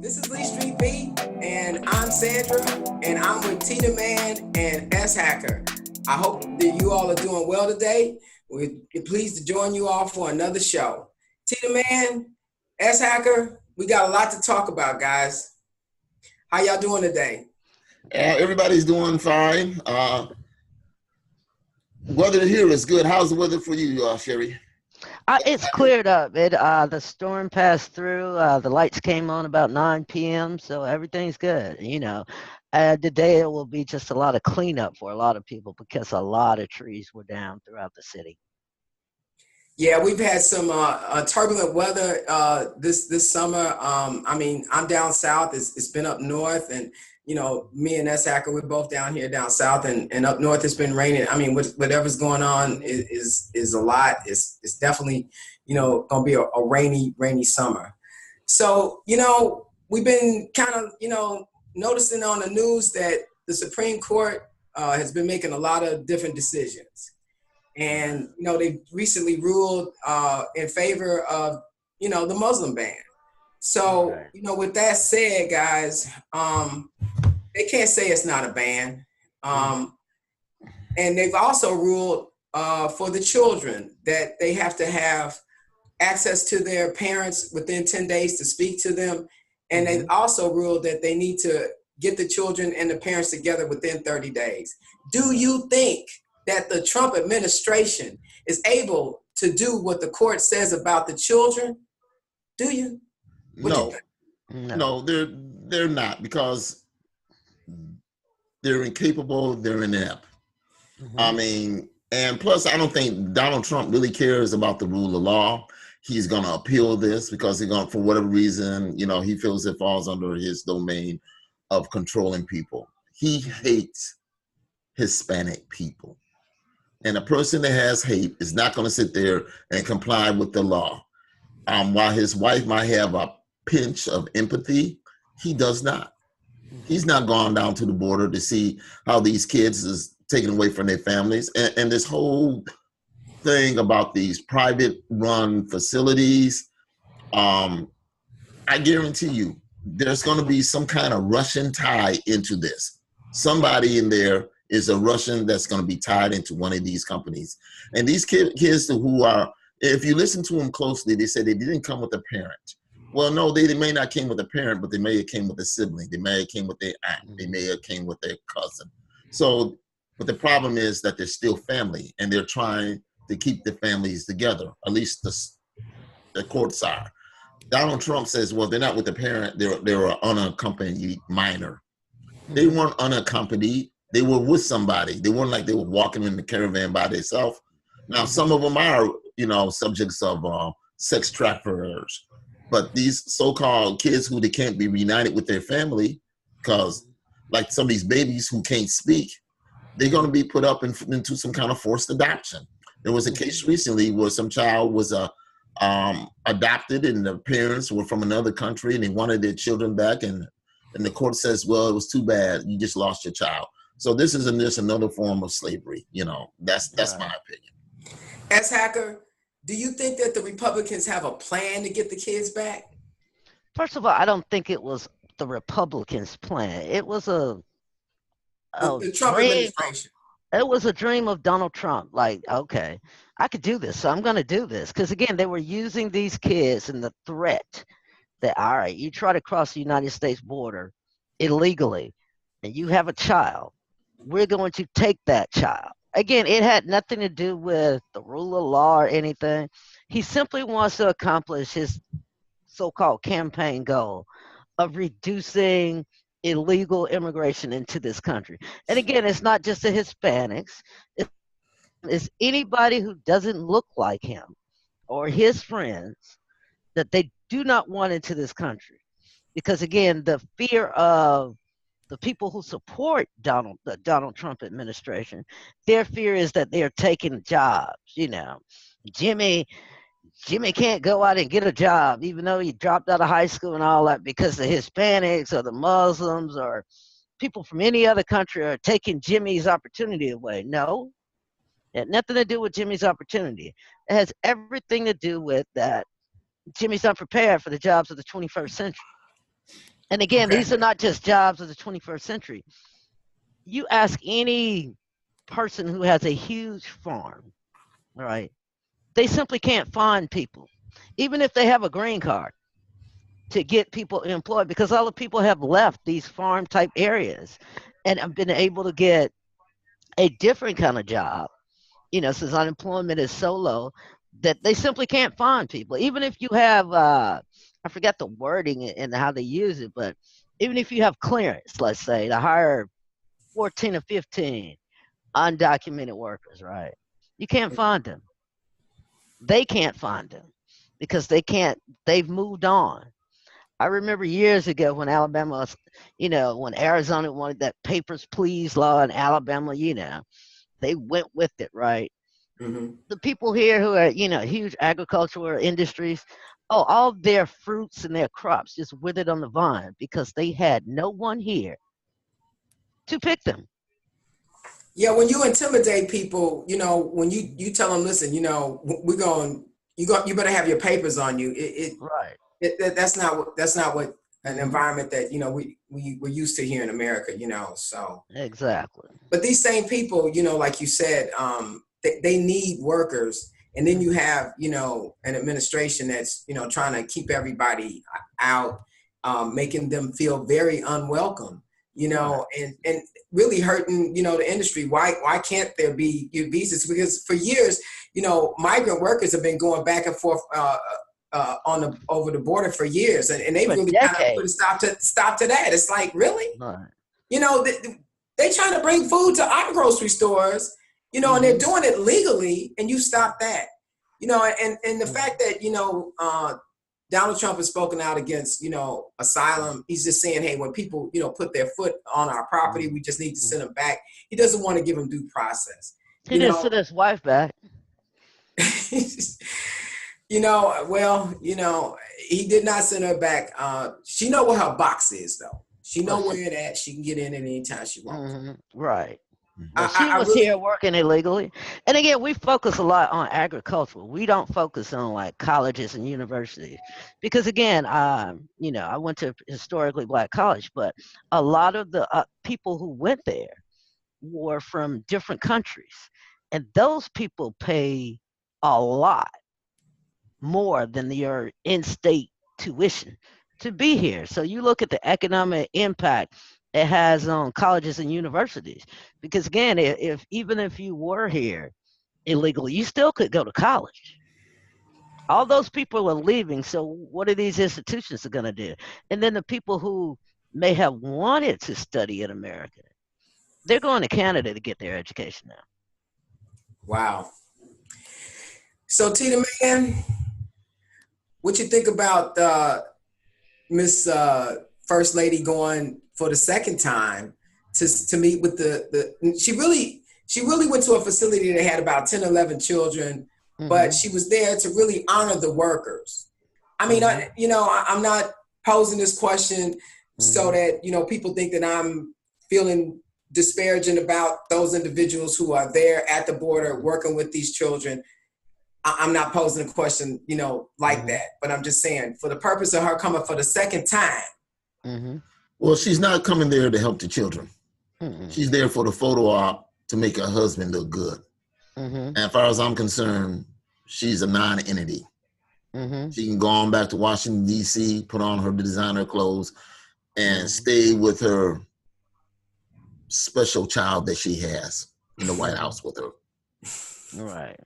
This is Lee Street Beat, and I'm Sandra, and I'm with Tina Man and S Hacker. I hope that you all are doing well today. We're pleased to join you all for another show. Tina Man, S Hacker, we got a lot to talk about, guys. How y'all doing today? Everybody's doing fine. Weather here is good. How's the weather for you, Sherry? It's cleared up. The storm passed through. The lights came on about 9 p.m., so everything's good. Today it will be just a lot of cleanup for a lot of people because a lot of trees were down throughout the city. Yeah, we've had some turbulent weather this summer. I'm down south. It's been up north, and me and S Hacker, we're both down south, and up north it's been raining. I mean, whatever's going on is a lot. It's definitely gonna be a rainy summer. So we've been kind of noticing on the news that the Supreme Court has been making a lot of different decisions. And, they recently ruled in favor of, the Muslim ban. So, Right. With that said, guys, they can't say it's not a ban. And they've also ruled for the children that they have to have access to their parents within 10 days to speak to them. And they've also ruled that they need to get the children and the parents together within 30 days. Do you think that the Trump administration is able to do what the court says about the children? Do you? No, No. no, they're not, because they're incapable. They're inept. I mean, and plus, I don't think Donald Trump really cares about the rule of law. He's going to appeal this because for whatever reason, he feels it falls under his domain of controlling people. He hates Hispanic people. And a person that has hate is not going to sit there and comply with the law. While his wife might have a pinch of empathy, he does not. He's not gone down to the border to see how these kids is taken away from their families. And this whole thing about these private run facilities, I guarantee you, there's going to be some kind of Russian tie into this. Somebody in there is a Russian that's going to be tied into one of these companies. And these kids who are, if you listen to them closely, they say they didn't come with a parent. Well, no, they may not came with a parent, but they may have came with a sibling. They may have came with their aunt. They may have came with their cousin. So, but the problem is that they're still family, and they're trying to keep the families together. At least the courts are. Donald Trump says, well, they're not with the parent. They're an unaccompanied minor. They weren't unaccompanied. They were with somebody. They weren't like they were walking in the caravan by themselves. Now, some of them are, subjects of sex traffickers. But these so-called kids who they can't be reunited with their family, because like some of these babies who can't speak, they're going to be put up into some kind of forced adoption. There was a case recently where some child was adopted, and the parents were from another country, and they wanted their children back, and the court says, well, it was too bad. You just lost your child. So this is just another form of slavery. That's my opinion. S Hacker, do you think that the Republicans have a plan to get the kids back? First of all, I don't think it was the Republicans' plan. It was a The Trump dream. administration. It was a dream of Donald Trump. Like, okay, I could do this, so I'm going to do this. Because again, they were using these kids and the threat that, all right, you try to cross the United States border illegally, and you have a child. We're going to take that child. Again, it had nothing to do with the rule of law or anything. He simply wants to accomplish his so-called campaign goal of reducing illegal immigration into this country. And again, it's not just the Hispanics. It's anybody who doesn't look like him or his friends that they do not want into this country. Because again, the fear of the people who support the Donald Trump administration, their fear is that they are taking jobs. Jimmy can't go out and get a job, even though he dropped out of high school and all that, because the Hispanics or the Muslims or people from any other country are taking Jimmy's opportunity away. No, it had nothing to do with Jimmy's opportunity. It has everything to do with that Jimmy's not prepared for the jobs of the 21st century. And again, Okay. these are not just jobs of the 21st century. You ask any person who has a huge farm, right? They simply can't find people, even if they have a green card, to get people employed, because all the people have left these farm type areas and have been able to get a different kind of job, since unemployment is so low that they simply can't find people. Even if you have, I forget the wording and how they use it, but even if you have clearance, let's say, to hire 14 or 15 undocumented workers, right? You can't find them. They can't find them because they've moved on. I remember years ago when Alabama was, when Arizona wanted that papers, please law in Alabama, they went with it, right? Mm-hmm. The people here who are, huge agricultural industries, all their fruits and their crops just withered on the vine because they had no one here to pick them. Yeah, when you intimidate people, when you tell them, listen, we're going, you better have your papers on you. Right. That's not what an environment that we're used to here in America. So Exactly. but these same people, like you said, they need workers, and then you have an administration that's trying to keep everybody out, making them feel very unwelcome, and really hurting the industry. Why can't there be visas? Because for years, migrant workers have been going back and forth over the border for years, and they For really kind of put a stop to that. It's like, really, right. they trying to bring food to our grocery stores, and they're doing it legally, and you stop that, and the fact that Donald Trump has spoken out against asylum. He's just saying, hey, when people put their foot on our property, we just need to send them back. He doesn't want to give them due process. He didn't send his wife back. Well, he did not send her back. She know where her box is, though. She know where it at. She can get in anytime she wants. Right. Well, she was here working illegally. And again, we focus a lot on agriculture. We don't focus on like colleges and universities because again, I went to historically black college, but a lot of the people who went there were from different countries, and those people pay a lot more than your in-state tuition to be here. So you look at the economic impact it has on colleges and universities. Because again, even if you were here illegally, you still could go to college. All those people are leaving. So what are these institutions going to do? And then the people who may have wanted to study in America, they're going to Canada to get their education now. Wow. So Tita Man, what you think about Miss First Lady going for the second time to meet with she really went to a facility that had about 10, 11 children, but she was there to really honor the workers. I mean, I'm not posing this question so that, people think that I'm feeling disparaging about those individuals who are there at the border working with these children. I'm not posing a question, like that, but I'm just saying for the purpose of her coming for the second time. Well, she's not coming there to help the children. She's there for the photo op to make her husband look good. And as far as I'm concerned, she's a non-entity. She can go on back to Washington, D.C., put on her designer clothes, and stay with her special child that she has in the White House with her. Right.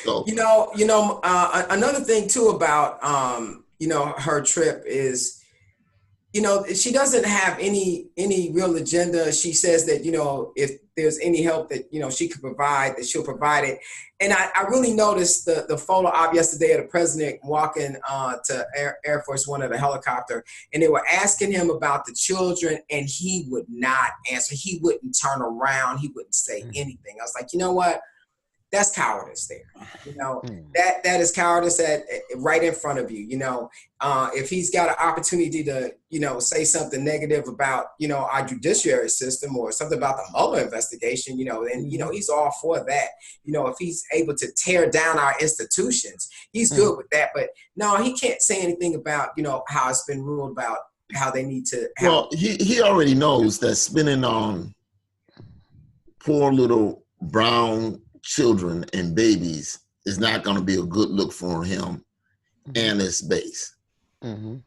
So. Another thing too about her trip is, she doesn't have any real agenda. She says that if there's any help that she could provide, that she'll provide it. And I really noticed the photo op yesterday of the president walking to Air Force One of the helicopter, and they were asking him about the children, and he would not answer. He wouldn't turn around. He wouldn't say anything. I was like, you know what? that's cowardice there. That is cowardice right in front of you. If he's got an opportunity to, say something negative about, our judiciary system or something about the Mueller investigation, and, he's all for that. If he's able to tear down our institutions, he's good with that. But no, he can't say anything about, how it's been ruled about how they need to. Well, he already knows that spinning on poor little brown children and babies is not going to be a good look for him and his base.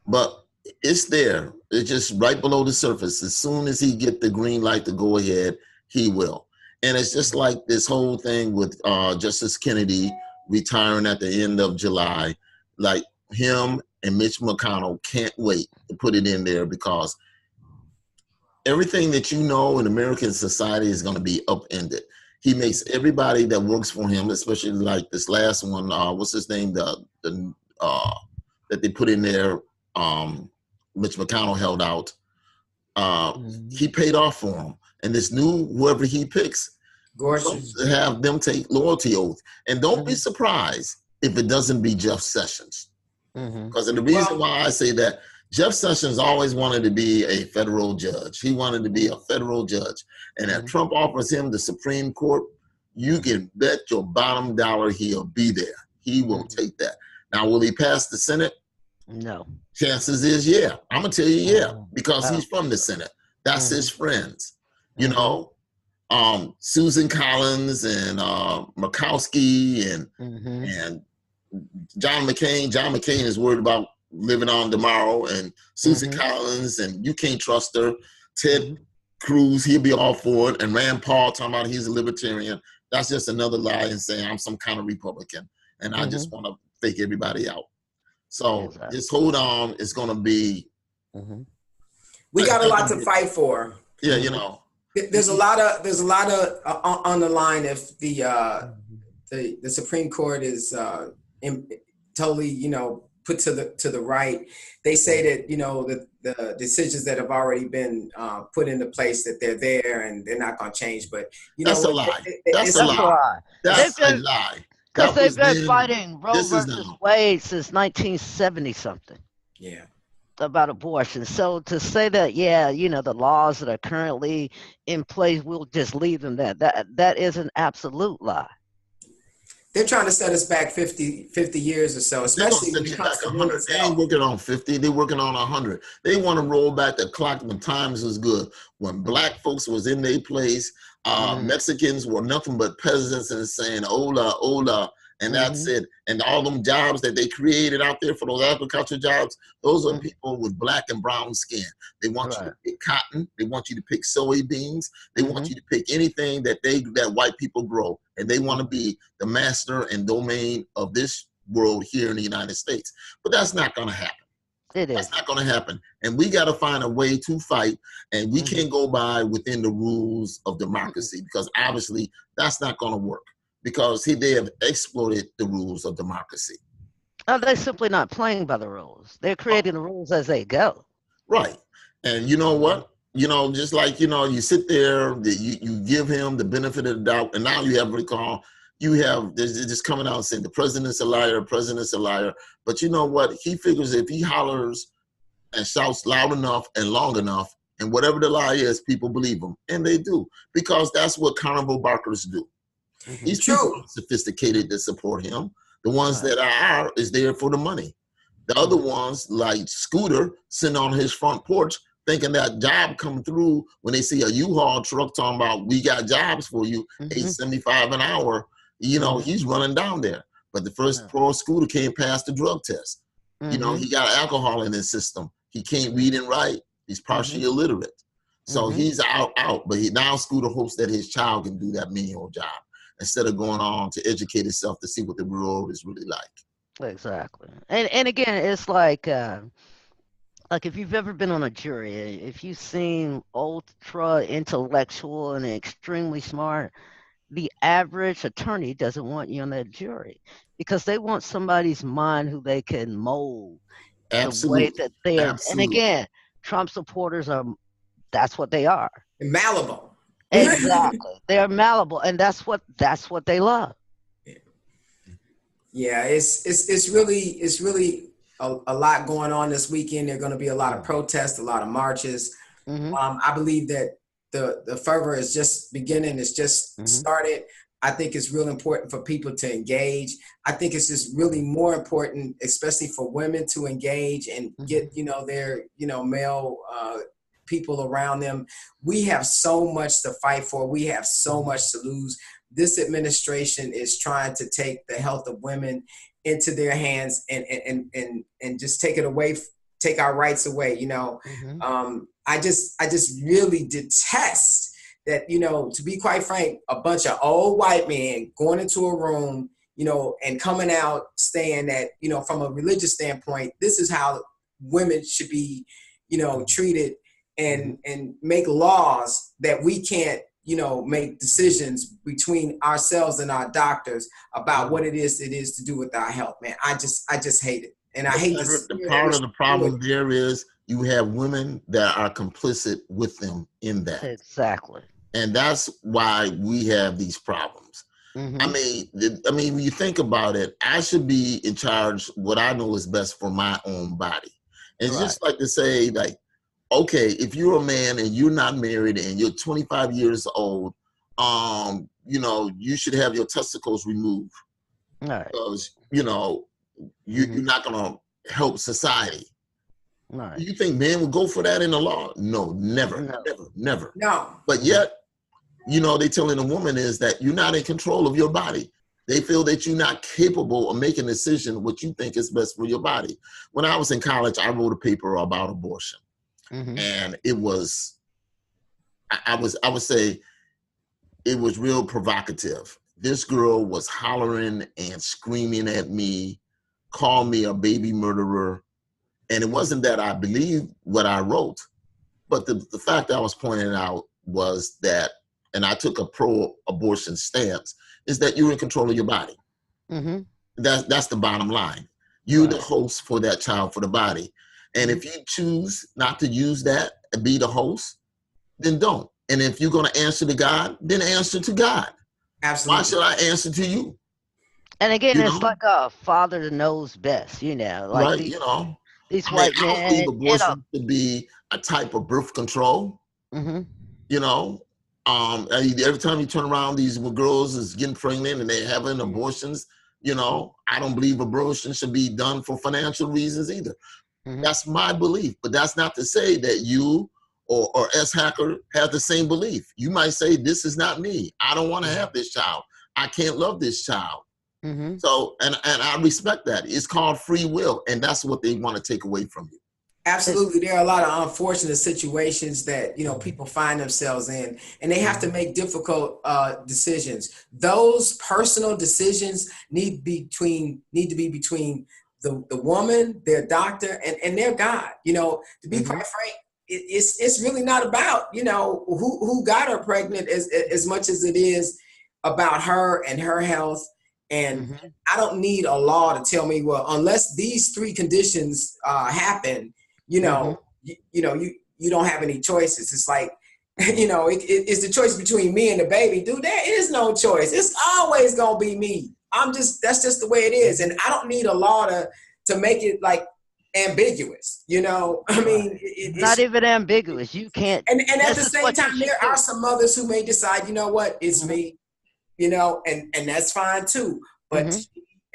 But it's there. It's just right below the surface. As soon as he get the green light to go ahead, he will. And it's just like this whole thing with Justice Kennedy retiring at the end of July. Like him and Mitch McConnell can't wait to put it in there, because everything that in American society is going to be upended. He makes everybody that works for him, especially like this last one, what's his name, that they put in there, Mitch McConnell held out. He paid off for him. And this new, whoever he picks, have them take loyalty oath. And don't be surprised if it doesn't be Jeff Sessions. Because the reason why I say that, Jeff Sessions always wanted to be a federal judge. He wanted to be a federal judge. And if Trump offers him the Supreme Court, you can bet your bottom dollar he'll be there. He will take that. Now, will he pass the Senate? No. Chances is, yeah. I'm going to tell you, yeah, because he's from the Senate. That's his friends. Susan Collins and Murkowski and John McCain. John McCain is worried about living on tomorrow, and Susan Collins, and you can't trust her. Ted Cruz, he'll be all for it. And Rand Paul talking about he's a libertarian. That's just another lie and saying I'm some kind of Republican. And I just want to fake everybody out. So just hold on. It's going to be. We got a lot to fight for. Yeah, There's a lot of on the line if the Supreme Court is totally, put to the right. They say that, the decisions that have already been put into place, that they're there and they're not going to change. But, that's a lie. That's a lie. That's a lie. Because they've been fighting Roe versus Wade since 1970 something. Yeah. About abortion. So to say that, the laws that are currently in place, we'll just leave them there. That is an absolute lie. They're trying to set us back 50 years or so, especially when it comes to 100. They ain't working on 50. They're working on 100. They want to roll back the clock when times was good. When black folks was in their place, Mexicans were nothing but peasants and saying, hola, hola, and that's it. And all them jobs that they created out there for those agriculture jobs, those are people with black and brown skin. They want you to pick cotton. They want you to pick soybeans. They want you to pick anything that white people grow. And they want to be the master and domain of this world here in the United States. But that's not going to happen. That's not going to happen. And we got to find a way to fight. And we can't go by within the rules of democracy, because obviously that's not going to work. Because they have exploited the rules of democracy. They're simply not playing by the rules. They're creating the rules as they go. Right. And you know what? Just like, you sit there, you give him the benefit of the doubt, and now you have recall. They're just coming out and saying the president's a liar, president's a liar. But you know what? He figures if he hollers and shouts loud enough and long enough, and whatever the lie is, people believe him. And they do. Because that's what carnival barkers do. These people are sophisticated to support him. The ones that are is there for the money. The other ones, like Scooter, sitting on his front porch, thinking that job come through when they see a U-Haul truck talking about, we got jobs for you, $8.75 an hour. He's running down there. But the first poor Scooter can't pass the drug test. He got alcohol in his system. He can't read and write. He's partially illiterate. So he's out. But now Scooter hopes that his child can do that menial job, instead of going on to educate himself to see what the world is really like. Exactly. And again, it's like if you've ever been on a jury, if you've seen ultra intellectual and extremely smart, the average attorney doesn't want you on that jury, because they want somebody's mind who they can mold the way that they are. And again, Trump supporters that's what they are. Malleable. Exactly. They're malleable, and that's what they love. Yeah, it's really a lot going on this weekend. There are going to be a lot of protests, a lot of marches. Mm-hmm. I believe that the fervor is just beginning. It's just started. I think it's real important for people to engage. I think it's just really more important, especially for women, to engage and get, their, male people around them. We have so much to fight for. We have so much to lose. This administration is trying to take the health of women into their hands and just take it away, take our rights away. I just really detest that, to be quite frank, a bunch of old white men going into a room, and coming out saying that, from a religious standpoint, this is how women should be, treated, and make laws that we can't, make decisions between ourselves and our doctors about what it is to do with our health, man. I just hate it. And I hate the part of the problem there is you have women that are complicit with them in that. Exactly. And that's why we have these problems. I mean, when you think about it, I should be in charge what I know is best for my own body. And it's just like to say, like, okay, if you're a man and you're not married and you're 25 years old, you should have your testicles removed. Right. Because, you're not going to help society. Right. You think men would go for that in the law? No, never. No. But yet, they telling a woman is that you're not in control of your body. They feel that you're not capable of making a decision what you think is best for your body. When I was in college, I wrote a paper about abortion. And it was, I would say, it was real provocative. This girl was hollering and screaming at me, called me a baby murderer. And it wasn't that I believed what I wrote, but the fact I was pointing out was that, and I took a pro-abortion stance, is that you're in control of your body. That's the bottom line. You're the host for that child, for the body. And if you choose not to use that and be the host, then don't. And if you're going to answer to God, then answer to God. Absolutely. Why should I answer to you? And again, it's like a father that knows best, like right, these white men. I don't believe abortion should be a type of birth control. Every time you turn around, these girls is getting pregnant and they're having abortions. I don't believe abortion should be done for financial reasons either. That's my belief, but that's not to say that you or S. Hacker have the same belief. You might say, this is not me. I don't want to have this child. I can't love this child. So, and I respect that. It's called free will, and that's what they want to take away from you. Absolutely. There are a lot of unfortunate situations that, people find themselves in, and they have to make difficult decisions. Those personal decisions need to be between the woman, their doctor, and their God. To be quite frank, it's really not about, who got her pregnant as much as it is about her and her health. And I don't need a law to tell me, well, unless these three conditions happen, you don't have any choices. It's like, it's the choice between me and the baby. Dude, there is no choice. It's always gonna be me. That's just the way it is. And I don't need a law to make it like ambiguous. I mean, it's not even ambiguous. You can't. And at the same time, there are some mothers who may decide, it's me, and that's fine too. But she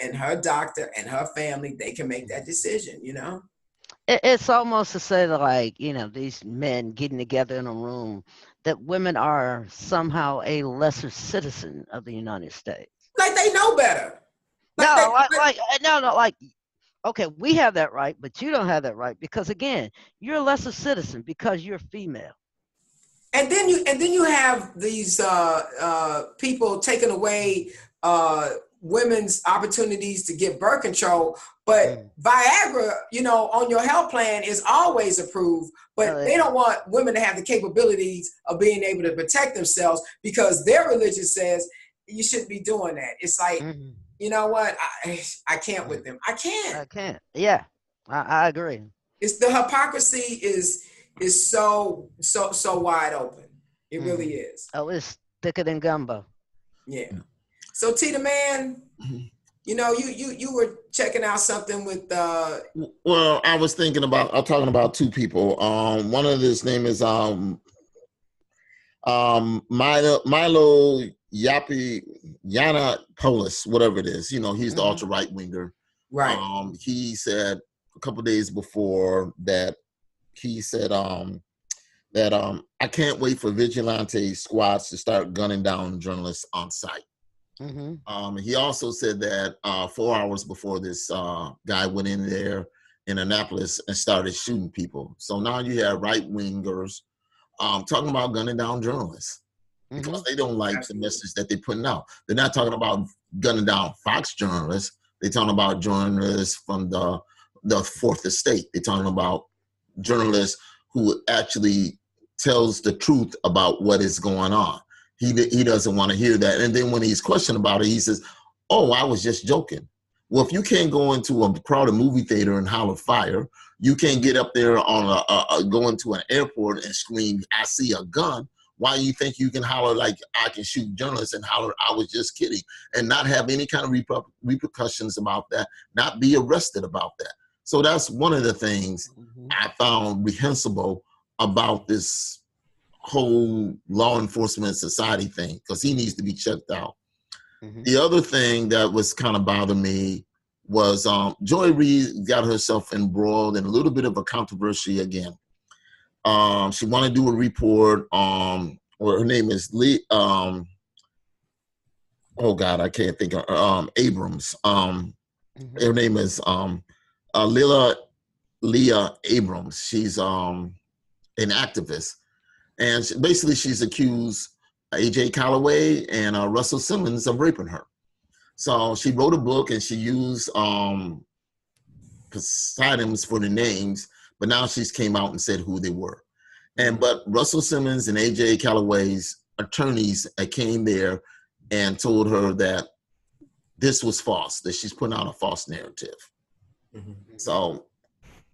and her doctor and her family, they can make that decision, It's almost to say that, like, these men getting together in a room, that women are somehow a lesser citizen of the United States. Like they know better. Okay, we have that right, but you don't have that right because, again, you're a lesser citizen because you're female. And then you have these people taking away women's opportunities to get birth control, but Viagra, on your health plan is always approved, but they don't want women to have the capabilities of being able to protect themselves because their religion says you shouldn't be doing that. It's like, you know what? I can't with them. I can't. Yeah, I agree. It's the hypocrisy is so wide open. It really is. Oh, it's thicker than gumbo. Yeah. So Tita, man, You know, you were checking out something with Well, I was thinking about, I'm talking about two people. One of his name is Milo Yapi Yana Polis, whatever it is. You know, he's the ultra right winger. right. He said a couple of days before that, he said that I can't wait for vigilante squads to start gunning down journalists on site. He also said that 4 hours before this guy went in there in Annapolis and started shooting people. So now you have right wingers talking about gunning down journalists because they don't like the message that they're putting out. They're not talking about gunning down Fox journalists. They're talking about journalists from the Fourth Estate. They're talking about journalists who actually tells the truth about what is going on. He doesn't want to hear that. And then when he's questioned about it, he says, "Oh, I was just joking." Well, if you can't go into a crowded movie theater and holler fire, you can't get up there on go into an airport and scream, "I see a gun." Why do you think you can holler like I can shoot journalists and holler, "I was just kidding," and not have any kind of repercussions about that, not be arrested about that? So that's one of the things I found reprehensible about this whole law enforcement society thing, because he needs to be checked out. The other thing that was kind of bothering me was Joy Reid got herself embroiled in a little bit of a controversy again. She wanted to do a report, or her name is Lee, oh God, I can't think of her, Abrams. Her name is Leah Abrams. She's an activist. And basically, she's accused A.J. Calloway and Russell Simmons of raping her. So she wrote a book and she used pseudonyms for the names, but now she's came out and said who they were. But Russell Simmons and A.J. Calloway's attorneys came there and told her that this was false, that she's putting out a false narrative. So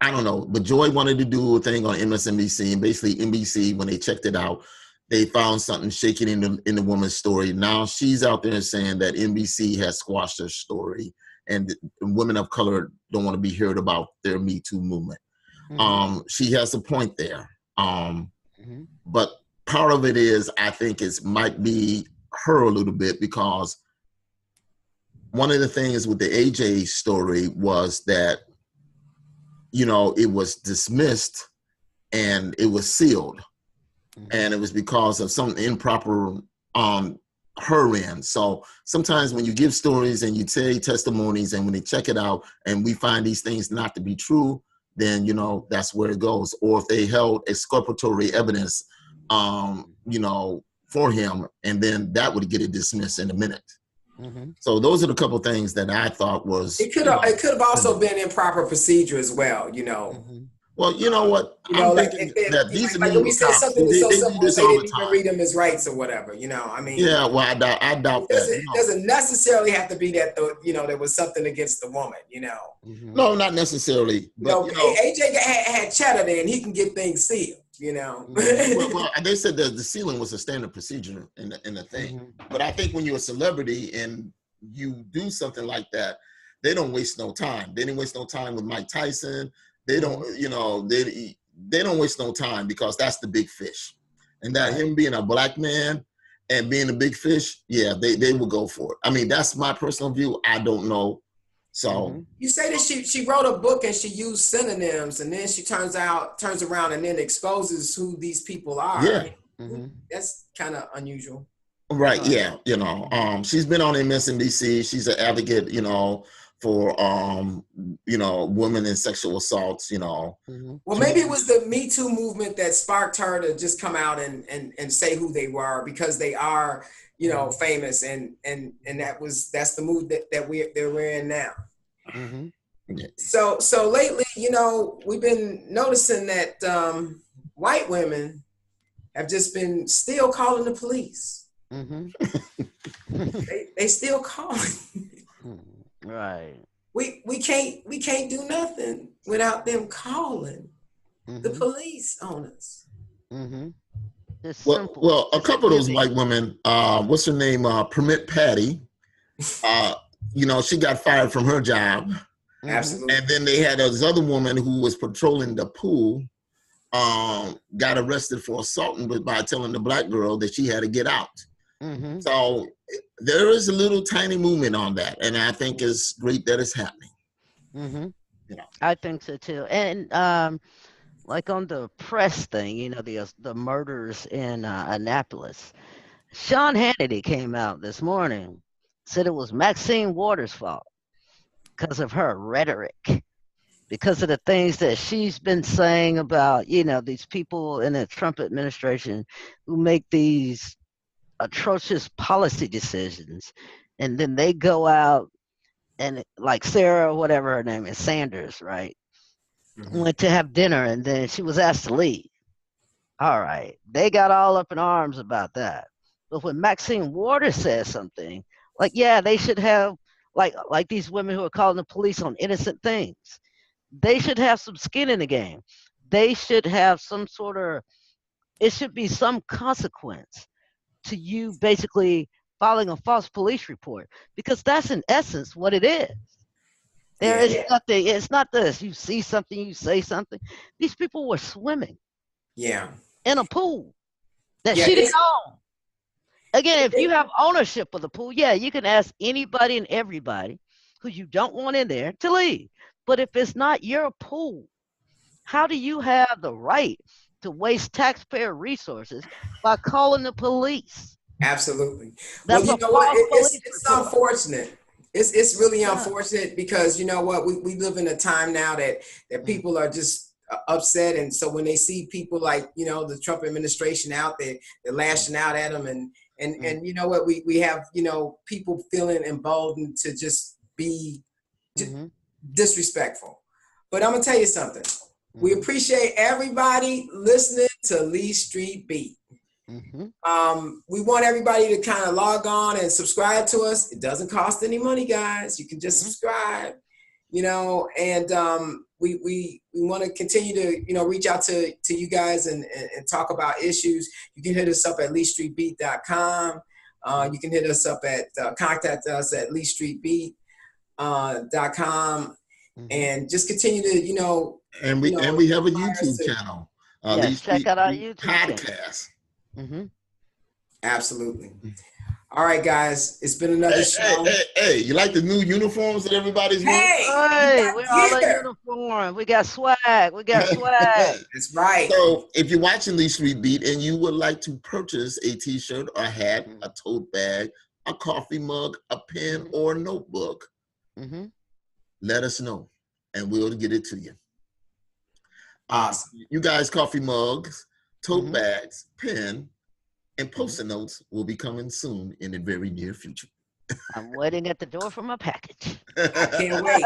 I don't know, but Joy wanted to do a thing on MSNBC, and basically NBC, when they checked it out, they found something shaking in the woman's story. Now she's out there saying that NBC has squashed her story, and women of color don't want to be heard about their Me Too movement. She has a point there, but part of it is, I think it might be her a little bit, because one of the things with the AJ story was that, you know, it was dismissed and it was sealed, and it was because of some improper her end. So sometimes when you give stories and you say testimonies, and when they check it out and we find these things not to be true, then, you know, that's where it goes. Or if they held exculpatory evidence, you know, for him, and then that would get it dismissed in a minute. So those are the couple things that I thought was. It could have also been improper procedure as well, you know. Well, you know what? You know, I'm thinking that these like when we say something that's so simple, they didn't even read them as rights or whatever. You know, I mean. Yeah, well, I doubt that. It doesn't necessarily have to be that you know, there was something against the woman. You know. No, not necessarily. But, you know, AJ had cheddar there, and he can get things sealed. You know. well, they said that the sealing was a standard procedure in the thing. But I think when you're a celebrity and you do something like that, they don't waste no time. They didn't waste no time with Mike Tyson. They don't, you know, they don't waste no time, because that's the big fish. And that him being a black man and being a big fish, yeah, they will go for it. I mean, that's my personal view. I don't know. So you say that she wrote a book and she used synonyms, and then she turns around and then exposes who these people are. Yeah. That's kind of unusual. Right. Yeah. You know, she's been on MSNBC. She's an advocate, you know, for you know, women and sexual assaults, you know. Well, maybe it was the Me Too movement that sparked her to just come out and say who they were, because they are, you know, famous, and that's the mood that we're in now. So lately, you know, we've been noticing that white women have just been still calling the police. They still calling. Right. We can't do nothing without them calling the police on us. Well, a couple of those white women, what's her name? Permit Patty. you know, she got fired from her job. Absolutely. And then they had this other woman who was patrolling the pool, got arrested for assaulting by telling the black girl that she had to get out. So there is a little tiny movement on that, and I think it's great that it's happening. You know, I think so too. And like on the press thing, you know, the murders in Annapolis. Sean Hannity came out this morning, said it was Maxine Waters' fault because of her rhetoric, because of the things that she's been saying about, you know, these people in the Trump administration who make these atrocious policy decisions, and then they go out and, like Sarah, whatever her name is, Sanders, right, went to have dinner, and then she was asked to leave. All right, they got all up in arms about that. But when Maxine Waters says something, like, yeah, they should have, like these women who are calling the police on innocent things, they should have some skin in the game. They should have some sort of, it should be some consequence to you basically filing a false police report, because that's in essence what it is. There is nothing, it's not this, you see something, you say something. These people were swimming in a pool that she didn't own. Again, if you have ownership of the pool, yeah, you can ask anybody and everybody who you don't want in there to leave. But if it's not your pool, how do you have the right to waste taxpayer resources by calling the police? Absolutely. That's well, you know what? It's unfortunate. It's really unfortunate because, you know what, we live in a time now that people are just upset. And so when they see people like, you know, the Trump administration out there, they're lashing out at them. And you know what, we have, you know, people feeling emboldened to just be disrespectful. But I'm going to tell you something. We appreciate everybody listening to Lee Street Beat. We want everybody to kind of log on and subscribe to us. It doesn't cost any money, guys. You can just subscribe, you know, and we want to continue to, you know, reach out to you guys and talk about issues. You can hit us up at leestreetbeat.com. You can hit us up at contact us at leestreetbeat.com and just continue to, you know. And we have a YouTube channel. Yes, check out our YouTube podcast. Absolutely. All right, guys, it's been another show. Hey, you like the new uniforms that everybody's wearing? Hey, we're all in uniform. We got swag. That's right. So if you're watching Lee Street Beat and you would like to purchase a t-shirt, a hat, a tote bag, a coffee mug, a pen, or a notebook, let us know and we'll get it to you. Awesome. You guys, coffee mugs, tote bags, pen, and Post-it notes will be coming soon in the very near future. I'm waiting at the door for my package. I can't wait.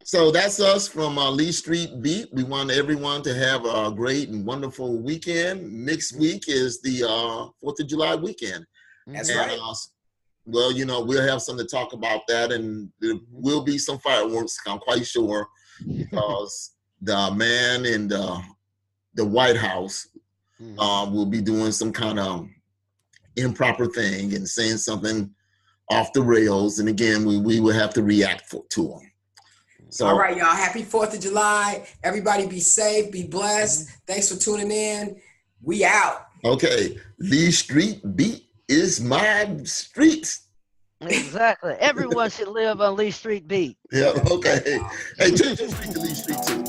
So that's us from Lee Street Beat. We want everyone to have a great and wonderful weekend. Next week is the 4th of July weekend. That's right. Well, you know, we'll have something to talk about that, and there will be some fireworks, I'm quite sure, because the man in the White House will be doing some kind of improper thing and saying something off the rails. And again, we will have to react to him. So, all right, y'all. Happy 4th of July. Everybody be safe, be blessed. Thanks for tuning in. We out. Okay. Lee Street Beat is my street. Exactly. Everyone should live on Lee Street Beat. Yeah, okay. Hey, change your street to Lee Street too.